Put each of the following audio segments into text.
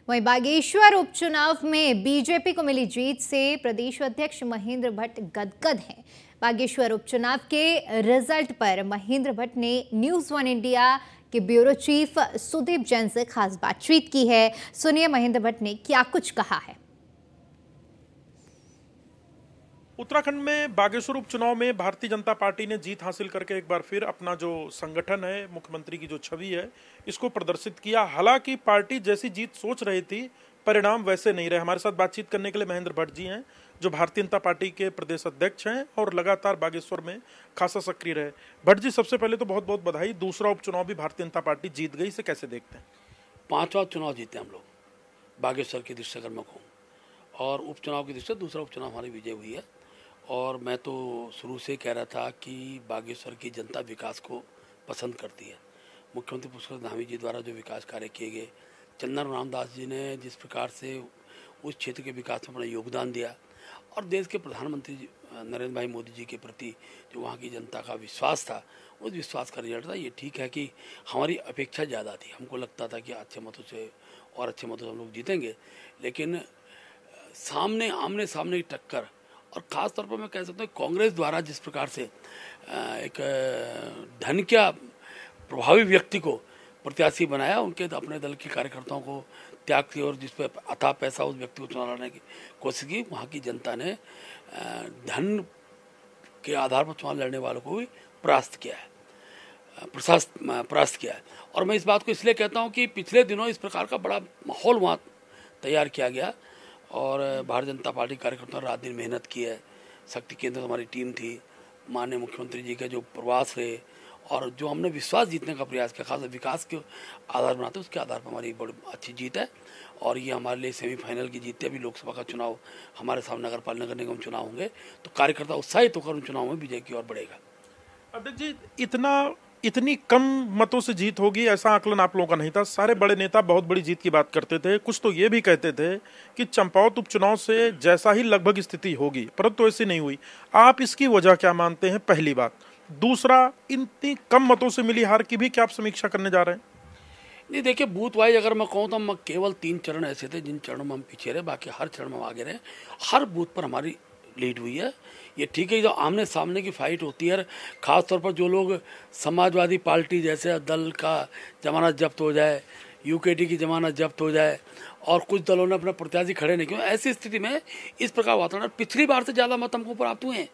वहीं बागेश्वर उपचुनाव में बीजेपी को मिली जीत से प्रदेश अध्यक्ष महेंद्र भट्ट गदगद हैं। बागेश्वर उपचुनाव के रिजल्ट पर महेंद्र भट्ट ने न्यूज़ वन इंडिया के ब्यूरो चीफ सुदीप जैन से खास बातचीत की है। सुनिए महेंद्र भट्ट ने क्या कुछ कहा है। उत्तराखंड में बागेश्वर उपचुनाव में भारतीय जनता पार्टी ने जीत हासिल करके एक बार फिर अपना जो संगठन है, मुख्यमंत्री की जो छवि है, इसको प्रदर्शित किया। हालांकि पार्टी जैसी जीत सोच रही थी, परिणाम वैसे नहीं रहे। हमारे साथ बातचीत करने के लिए महेंद्र भट्ट जी हैं, जो भारतीय जनता पार्टी के प्रदेश अध्यक्ष हैं और लगातार बागेश्वर में खासा सक्रिय रहे। भट्ट जी, सबसे पहले तो बहुत बहुत बधाई। दूसरा उपचुनाव भी भारतीय जनता पार्टी जीत गई, इसे कैसे देखते हैं? 5वां चुनाव जीते हम लोग बागेश्वर की दृष्टि अगर मैं कहूँ, और उपचुनाव की दृष्टि दूसरा उपचुनाव हमारी विजय हुई है। और मैं तो शुरू से कह रहा था कि बागेश्वर की जनता विकास को पसंद करती है। मुख्यमंत्री पुष्कर धामी जी द्वारा जो विकास कार्य किए गए, चंदन रामदास जी ने जिस प्रकार से उस क्षेत्र के विकास में अपना योगदान दिया, और देश के प्रधानमंत्री नरेंद्र भाई मोदी जी के प्रति जो वहाँ की जनता का विश्वास था, उस विश्वास का रिजल्ट था। ये ठीक है कि हमारी अपेक्षा ज़्यादा थी। हमको लगता था कि अच्छे मतों से और अच्छे मतों से हम लोग जीतेंगे, लेकिन सामने आमने सामने की टक्कर, और ख़ास तौर पर मैं कह सकता हूँ कांग्रेस द्वारा जिस प्रकार से एक धन क्या प्रभावी व्यक्ति को प्रत्याशी बनाया, उनके अपने दल के कार्यकर्ताओं को त्याग की और जिस पर अथाह पैसा उस व्यक्ति को चुना लाने की कोशिश की, वहाँ की जनता ने धन के आधार पर चुनाव लड़ने वालों को भी परास्त किया है। और मैं इस बात को इसलिए कहता हूँ कि पिछले दिनों इस प्रकार का बड़ा माहौल वहाँ तैयार किया गया, और भारतीय जनता पार्टी कार्यकर्ताओं ने रात दिन मेहनत की है। शक्ति केंद्र हमारी टीम थी, माननीय मुख्यमंत्री जी का जो प्रवास रहे, और जो हमने विश्वास जीतने का प्रयास किया, खास विकास के आधार बनाते उसके आधार पर हमारी बड़ी अच्छी जीत है। और ये हमारे लिए सेमीफाइनल की जीत है। अभी लोकसभा का चुनाव हमारे सामने नगर पालिका निगम चुनाव होंगे, तो कार्यकर्ता उत्साहित होकर उन चुनाव में विजय की ओर बढ़ेगा। अध्यक्ष जी, इतनी कम मतों से जीत होगी ऐसा आकलन आप लोगों का नहीं था। सारे बड़े नेता बहुत बड़ी जीत की बात करते थे। कुछ तो ये भी कहते थे कि चंपावत उपचुनाव से जैसा ही लगभग स्थिति होगी, परंतु ऐसी नहीं हुई। आप इसकी वजह क्या मानते हैं, पहली बात? दूसरा, इतनी कम मतों से मिली हार की भी क्या आप समीक्षा करने जा रहे हैं? नहीं, देखिए, बूथ वाइज अगर मैं कहूँ तो हम केवल 3 चरण ऐसे थे जिन चरणों में हम पीछे रहे, बाकी हर चरण में हम आगे रहे। हर बूथ पर हमारी लीड हुई है। ये ठीक है, जो आमने सामने की फाइट होती है, खास तौर पर जो लोग समाजवादी पार्टी जैसे दल का जमानत जब्त हो जाए, यूकेटी की जमानत जब्त हो जाए, और कुछ दलों ने अपना प्रत्याशी खड़े नहीं किए, ऐसी स्थिति में इस प्रकार वातावरण, पिछली बार से ज़्यादा मत हमको प्राप्त हुए हैं।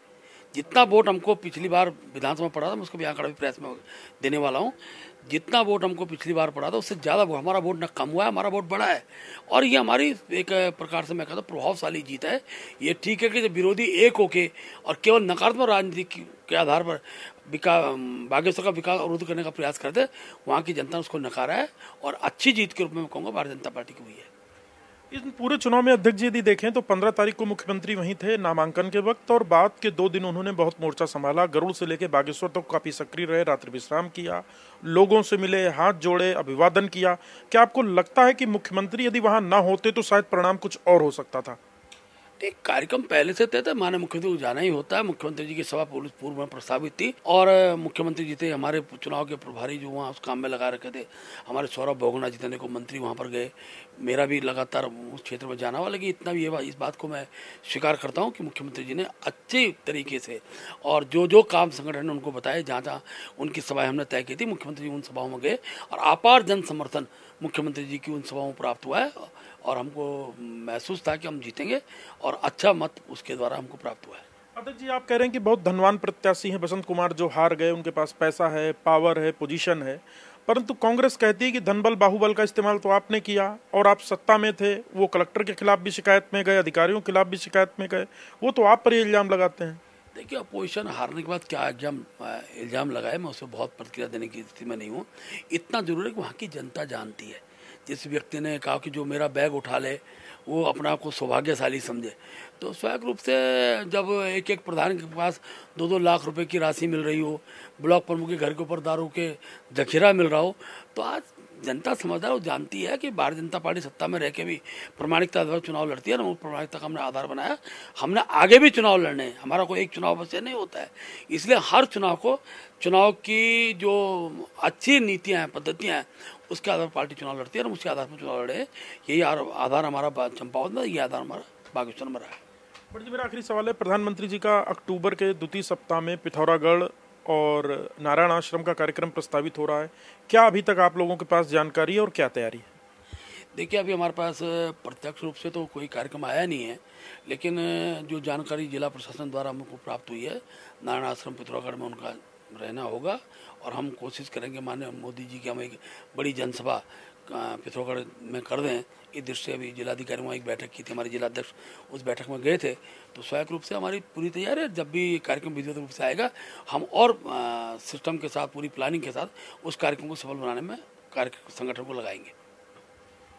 जितना वोट हमको पिछली बार विधानसभा पड़ा था, मैं उसको भी यहाँ कड़ा प्रेस में देने वाला हूँ, जितना वोट हमको पिछली बार पड़ा था उससे ज़्यादा हमारा वोट न कम हुआ है, हमारा वोट बढ़ा है। और ये हमारी एक प्रकार से मैं कहता हूँ प्रभावशाली जीत है। ये ठीक है कि जब विरोधी एक होके और केवल नकारात्मक राजनीति के आधार पर बागेश्वर का विकास अवरुद्ध करने का प्रयास करते, वहाँ की जनता ने उसको नकारा है, और अच्छी जीत के रूप में मैं कहूँगा भारतीय जनता पार्टी की हुई है। इस पूरे चुनाव में अध्यक्ष जी यदि देखें तो 15 तारीख को मुख्यमंत्री वहीं थे नामांकन के वक्त, और बाद के 2 दिन उन्होंने बहुत मोर्चा संभाला। गरुड़ से लेकर बागेश्वर तक काफी सक्रिय रहे, रात्रि विश्राम किया, लोगों से मिले, हाथ जोड़े, अभिवादन किया। क्या आपको लगता है कि मुख्यमंत्री यदि वहां ना होते तो शायद परिणाम कुछ और हो सकता था? एक कार्यक्रम पहले से तय था, माननीय मुख्यमंत्री को जाना ही होता है। मुख्यमंत्री जी की सभा पूर्व में प्रस्तावित थी, और मुख्यमंत्री जी थे हमारे चुनाव के प्रभारी जो वहाँ उस काम में लगा रखे थे। हमारे सौरभ भोगना जितने को मंत्री वहाँ पर गए, मेरा भी लगातार उस क्षेत्र में जाना हुआ। लेकिन इतना भी इस बात को मैं स्वीकार करता हूँ कि मुख्यमंत्री जी ने अच्छे तरीके से, और जो काम संगठन ने उनको बताया, जहाँ उनकी सभाएं हमने तय की थी, मुख्यमंत्री जी उन सभाओं में गए, और अपार जन समर्थन मुख्यमंत्री जी की उन सभाओं में प्राप्त हुआ है, और हमको महसूस था कि हम जीतेंगे, और अच्छा मत उसके द्वारा हमको प्राप्त हुआ है। अध्यक्ष जी, आप कह रहे हैं कि बहुत धनवान प्रत्याशी हैं बसंत कुमार जो हार गए, उनके पास पैसा है, पावर है, पोजीशन है, परंतु कांग्रेस कहती है कि धनबल बाहुबल का इस्तेमाल तो आपने किया, और आप सत्ता में थे। वो कलेक्टर के खिलाफ भी शिकायत में गए, अधिकारियों के खिलाफ भी शिकायत में गए, वो तो आप पर ही इल्जाम लगाते हैं। देखिए, अपोजिशन हारने के बाद क्या इल्जाम लगाए, मैं उसमें बहुत प्रतिक्रिया देने की स्थिति में नहीं हूँ। इतना जरूर है कि वहाँ की जनता जानती है। जिस व्यक्ति ने कहा कि जो मेरा बैग उठा ले वो अपने आप को सौभाग्यशाली समझे, तो स्वाभाविक रूप से जब एक प्रधान के पास 2-2 लाख रुपए की राशि मिल रही हो, ब्लॉक प्रमुख के घर के ऊपर दारू के जखीरा मिल रहा हो, तो आज जनता समझदार, वो जानती है कि भारतीय जनता पार्टी सत्ता में रह के भी प्रामाणिकता आधार चुनाव लड़ती है। ना, प्रामाणिकता का हमने आधार बनाया, हमने आगे भी चुनाव लड़ने हैं। हमारा कोई एक चुनाव बस नहीं होता है, इसलिए हर चुनाव की जो अच्छी नीतियाँ हैं, पद्धतियाँ हैं, उसके आधार पर पार्टी चुनाव लड़ती है और उसके आधार पर चुनाव लड़े। यही आधार हमारा चंपावत में, ये आधार हमारा बागेश्वर में रहा है। बट जी मेरा आखिरी सवाल है, प्रधानमंत्री जी का अक्टूबर के द्वितीय सप्ताह में पिथौरागढ़ और नारायण आश्रम का कार्यक्रम प्रस्तावित हो रहा है, क्या अभी तक आप लोगों के पास जानकारी है और क्या तैयारी है? देखिए, अभी हमारे पास प्रत्यक्ष रूप से तो कोई कार्यक्रम आया नहीं है, लेकिन जो जानकारी जिला प्रशासन द्वारा हमको प्राप्त हुई है, नारायण आश्रम पिथौरागढ़ में उनका रहना होगा और हम कोशिश करेंगे माननीय मोदी जी की हम एक बड़ी जनसभा पिथौरागढ़ में कर दें। इस दृष्टि से अभी जिलाधिकारी वहाँ एक बैठक की थी, हमारे जिलाध्यक्ष उस बैठक में गए थे, तो स्वाभाविक रूप से हमारी पूरी तैयारी है। जब भी कार्यक्रम विधिवत रूप से आएगा, हम और सिस्टम के साथ, पूरी प्लानिंग के साथ उस कार्यक्रम को सफल बनाने में संगठन को लगाएंगे।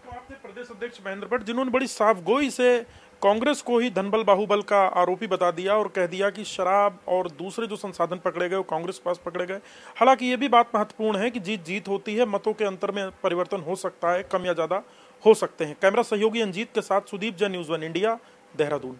तो आपने प्रदेश अध्यक्ष महेंद्र भट्ट, जिन्होंने बड़ी साफगोई से कांग्रेस को ही धनबल बाहुबल का आरोपी बता दिया और कह दिया कि शराब और दूसरे जो संसाधन पकड़े गए वो कांग्रेस के पास पकड़े गए। हालांकि ये भी बात महत्वपूर्ण है कि जीत जीत होती है, मतों के अंतर में परिवर्तन हो सकता है, कम या ज्यादा हो सकते हैं। कैमरा सहयोगी अंजीत के साथ सुदीप जैन, न्यूज़ 1 इंडिया, देहरादून।